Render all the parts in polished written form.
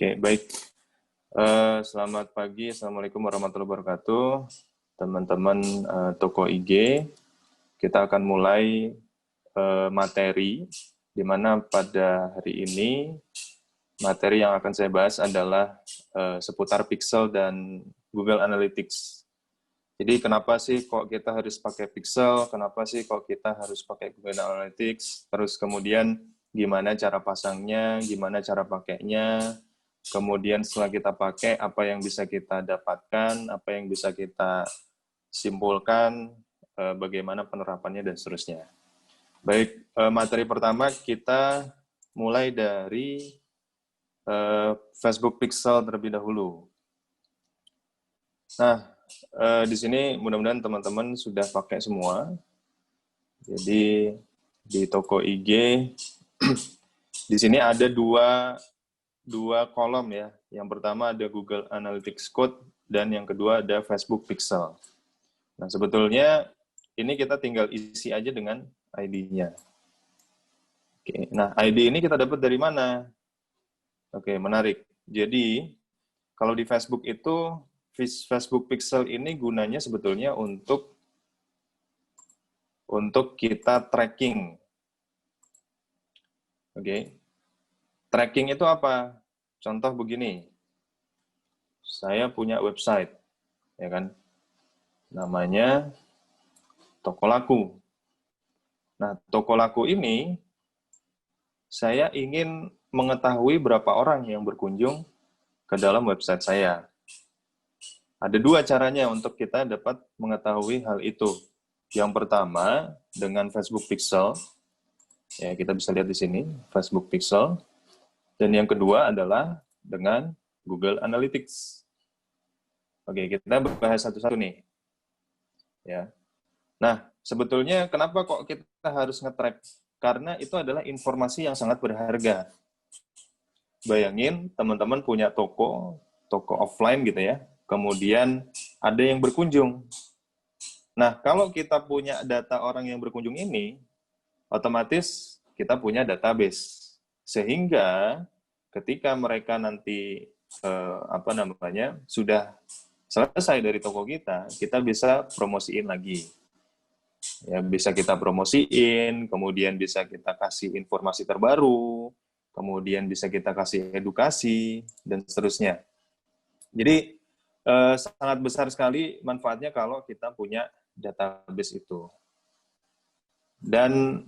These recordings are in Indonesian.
Oke, baik. Selamat pagi, Assalamualaikum warahmatullahi wabarakatuh. Teman-teman toko IG, kita akan mulai materi, di mana pada hari ini, materi yang akan saya bahas adalah seputar Pixel dan Google Analytics. Jadi kenapa sih kok kita harus pakai Pixel, kenapa sih kok kita harus pakai Google Analytics, terus kemudian gimana cara pasangnya, gimana cara pakainya, kemudian setelah kita pakai, apa yang bisa kita dapatkan, apa yang bisa kita simpulkan, bagaimana penerapannya, dan seterusnya. Baik, materi pertama kita mulai dari Facebook Pixel terlebih dahulu. Nah, di sini mudah-mudahan teman-teman sudah pakai semua. Jadi, di toko IG, di sini ada dua kolom ya. Yang pertama ada Google Analytics Code, dan yang kedua ada Facebook Pixel. Nah, sebetulnya ini kita tinggal isi aja dengan ID-nya. Oke, nah ID ini kita dapat dari mana? Oke, menarik. Jadi, kalau di Facebook itu, Facebook Pixel ini gunanya sebetulnya untuk kita tracking. Oke. Tracking itu apa? Contoh begini. Saya punya website, ya kan? Namanya Toko Laku. Nah, Toko Laku ini saya ingin mengetahui berapa orang yang berkunjung ke dalam website saya. Ada dua caranya untuk kita dapat mengetahui hal itu. Yang pertama, dengan Facebook Pixel. Ya, kita bisa lihat di sini, Facebook Pixel. Dan yang kedua adalah dengan Google Analytics. Oke, kita bahas satu-satu nih. Ya. Nah, sebetulnya kenapa kok kita harus nge-track? Karena itu adalah informasi yang sangat berharga. Bayangin, teman-teman punya toko offline gitu ya, kemudian ada yang berkunjung. Nah, kalau kita punya data orang yang berkunjung ini, otomatis kita punya database. Sehingga ketika mereka nanti sudah selesai dari toko kita bisa promosiin lagi. Ya, bisa kita promosiin, kemudian bisa kita kasih informasi terbaru, kemudian bisa kita kasih edukasi, dan seterusnya. Jadi, sangat besar sekali manfaatnya kalau kita punya database itu. Dan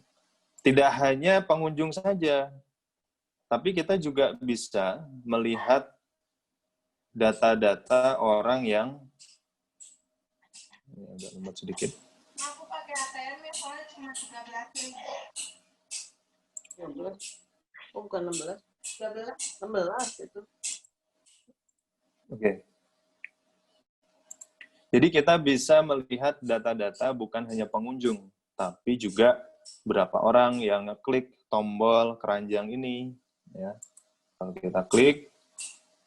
tidak hanya pengunjung saja, tapi kita juga bisa melihat data-data orang yang, ini agak lemot sedikit. Aku pakai ATM ya, soalnya cuma 13.000. 16? Oh, bukan 16. 16 itu. Oke. Jadi kita bisa melihat data-data bukan hanya pengunjung, tapi juga berapa orang yang ngeklik tombol keranjang ini. Ya. Kalau kita klik,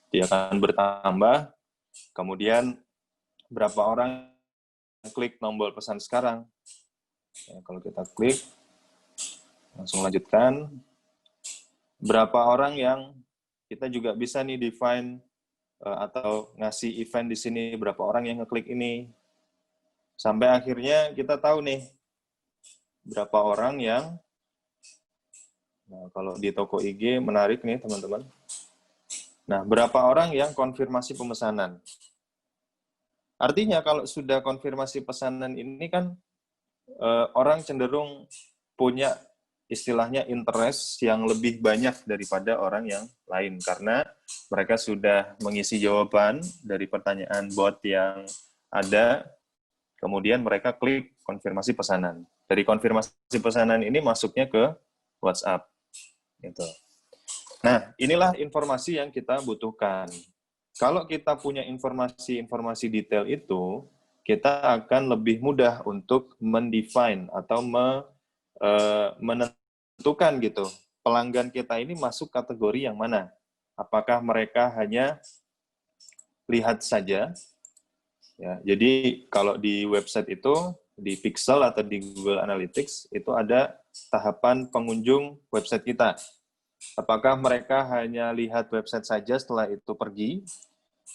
dia akan bertambah. Kemudian berapa orang yang klik tombol pesan sekarang. Ya, kalau kita klik, langsung lanjutkan. Berapa orang yang kita juga bisa nih define atau ngasih event di sini, berapa orang yang ngeklik ini. Sampai akhirnya kita tahu nih, berapa orang yang, nah kalau di toko IG menarik nih teman-teman. Nah, berapa orang yang konfirmasi pemesanan. Artinya kalau sudah konfirmasi pesanan ini kan orang cenderung punya istilahnya interest yang lebih banyak daripada orang yang lain, karena mereka sudah mengisi jawaban dari pertanyaan bot yang ada, kemudian mereka klik konfirmasi pesanan. Dari konfirmasi pesanan ini masuknya ke WhatsApp. Gitu. Nah, inilah informasi yang kita butuhkan. Kalau kita punya informasi-informasi detail itu, kita akan lebih mudah untuk mendefine atau menentukan gitu, pelanggan kita ini masuk kategori yang mana. Apakah mereka hanya lihat saja? Ya, jadi kalau di website itu, di Pixel atau di Google Analytics, itu ada tahapan pengunjung website kita. Apakah mereka hanya lihat website saja setelah itu pergi?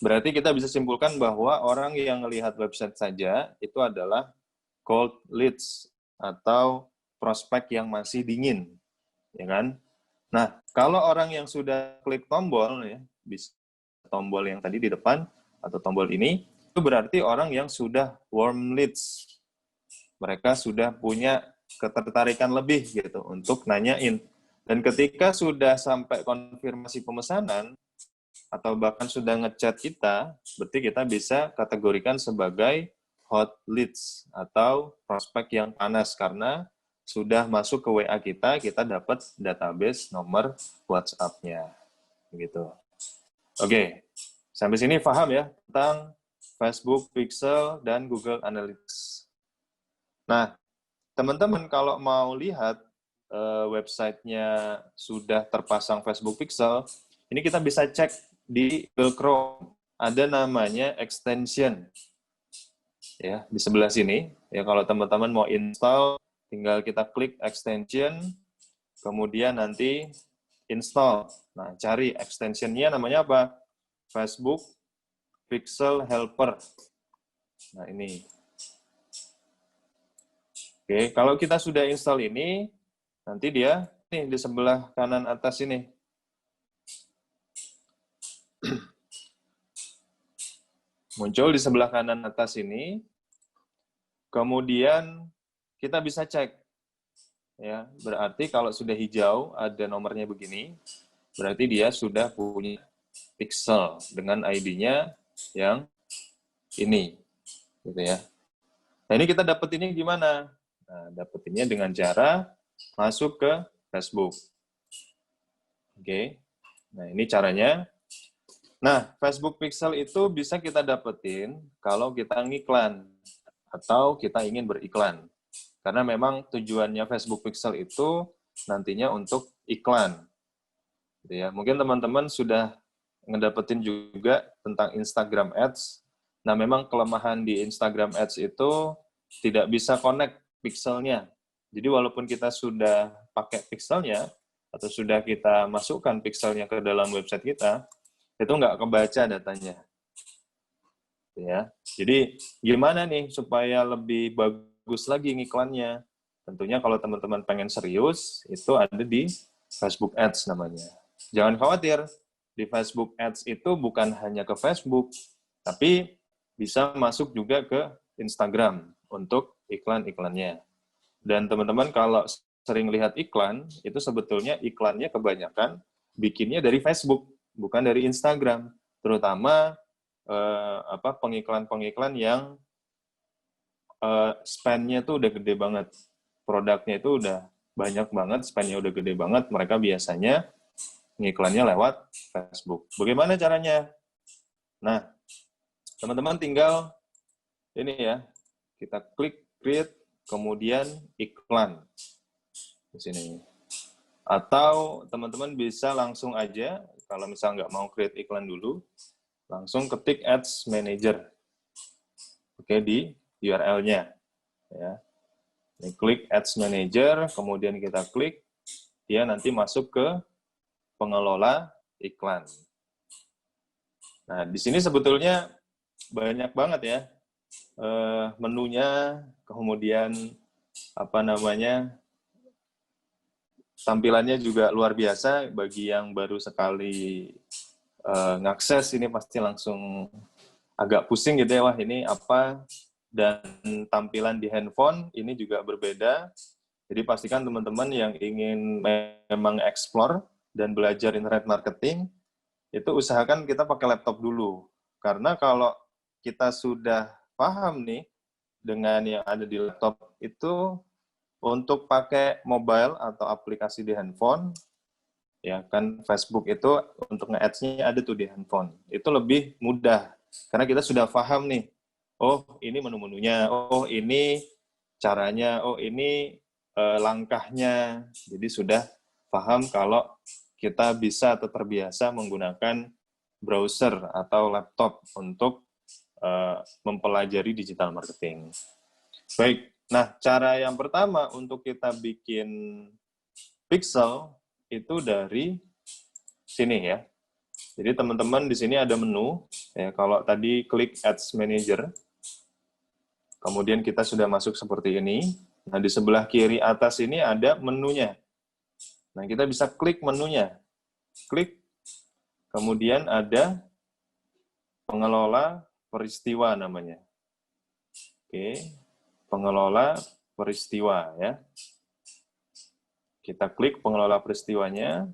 Berarti kita bisa simpulkan bahwa orang yang melihat website saja itu adalah cold leads atau prospek yang masih dingin, ya kan? Nah, kalau orang yang sudah klik tombol, ya, bisa tombol yang tadi di depan atau tombol ini, itu berarti orang yang sudah warm leads. Mereka sudah punya ketertarikan lebih gitu untuk nanyain. Dan ketika sudah sampai konfirmasi pemesanan, atau bahkan sudah ngechat kita, berarti kita bisa kategorikan sebagai hot leads atau prospek yang panas karena sudah masuk ke WA kita dapat database nomor WhatsApp-nya. Gitu. Oke, sampai sini paham ya tentang Facebook Pixel dan Google Analytics. Nah, teman-teman kalau mau lihat websitenya sudah terpasang Facebook Pixel, ini kita bisa cek di Google Chrome. Ada namanya extension. Ya, di sebelah sini. Ya, kalau teman-teman mau install, tinggal kita klik extension, kemudian nanti install. Nah, cari extensionnya namanya apa? Facebook Pixel Helper. Nah, ini. Oke, kalau kita sudah install ini, nanti dia nih di sebelah kanan atas ini. Muncul di sebelah kanan atas ini. Kemudian kita bisa cek. Ya, berarti kalau sudah hijau ada nomornya begini, berarti dia sudah punya pixel dengan ID-nya yang ini. Gitu ya. Nah, ini kita dapetinnya gimana? Nah, dapetinnya dengan cara masuk ke Facebook. Oke. Nah, ini caranya. Nah, Facebook Pixel itu bisa kita dapetin kalau kita ngiklan atau kita ingin beriklan. Karena memang tujuannya Facebook Pixel itu nantinya untuk iklan. Gitu ya. Mungkin teman-teman sudah ngedapetin juga tentang Instagram Ads. Nah, memang kelemahan di Instagram Ads itu tidak bisa connect pixelnya. Jadi walaupun kita sudah pakai pixelnya, atau sudah kita masukkan pixelnya ke dalam website kita, itu nggak kebaca datanya. Ya. Jadi gimana nih supaya lebih bagus lagi ngiklannya? Tentunya kalau teman-teman pengen serius, itu ada di Facebook Ads namanya. Jangan khawatir, di Facebook Ads itu bukan hanya ke Facebook, tapi bisa masuk juga ke Instagram untuk iklan-iklannya. Dan teman-teman kalau sering lihat iklan, itu sebetulnya iklannya kebanyakan bikinnya dari Facebook, bukan dari Instagram. Terutama pengiklan-pengiklan yang spend-nya tuh udah gede banget. Produknya itu udah banyak banget, spend-nya udah gede banget. Mereka biasanya ngiklannya lewat Facebook. Bagaimana caranya? Nah, teman-teman tinggal ini ya, kita klik create, kemudian iklan di sini. Atau teman-teman bisa langsung aja, kalau misalnya nggak mau create iklan dulu, langsung ketik Ads Manager. Oke, di URL-nya. Ya. Ini klik Ads Manager, kemudian kita klik, dia nanti masuk ke pengelola iklan. Nah, di sini sebetulnya banyak banget ya menunya, kemudian tampilannya juga luar biasa. Bagi yang baru sekali ngakses ini pasti langsung agak pusing gitu ya, wah ini apa, dan tampilan di handphone ini juga berbeda. Jadi pastikan teman-teman yang ingin memang explore dan belajar internet marketing, itu usahakan kita pakai laptop dulu. Karena kalau kita sudah paham nih dengan yang ada di laptop, itu untuk pakai mobile atau aplikasi di handphone, ya kan Facebook itu untuk nge-ads-nya ada tuh di handphone. Itu lebih mudah, karena kita sudah paham nih, oh ini menu-menunya, oh ini caranya, oh ini langkahnya. Jadi sudah paham kalau kita bisa atau terbiasa menggunakan browser atau laptop untuk mempelajari digital marketing. Baik, nah cara yang pertama untuk kita bikin pixel itu dari sini ya. Jadi teman-teman di sini ada menu. Ya, kalau tadi klik Ads Manager, kemudian kita sudah masuk seperti ini. Nah, di sebelah kiri atas ini ada menunya. Nah, kita bisa klik menunya. Klik, kemudian ada pengelola peristiwa namanya. Oke, pengelola peristiwa ya. Kita klik pengelola peristiwanya.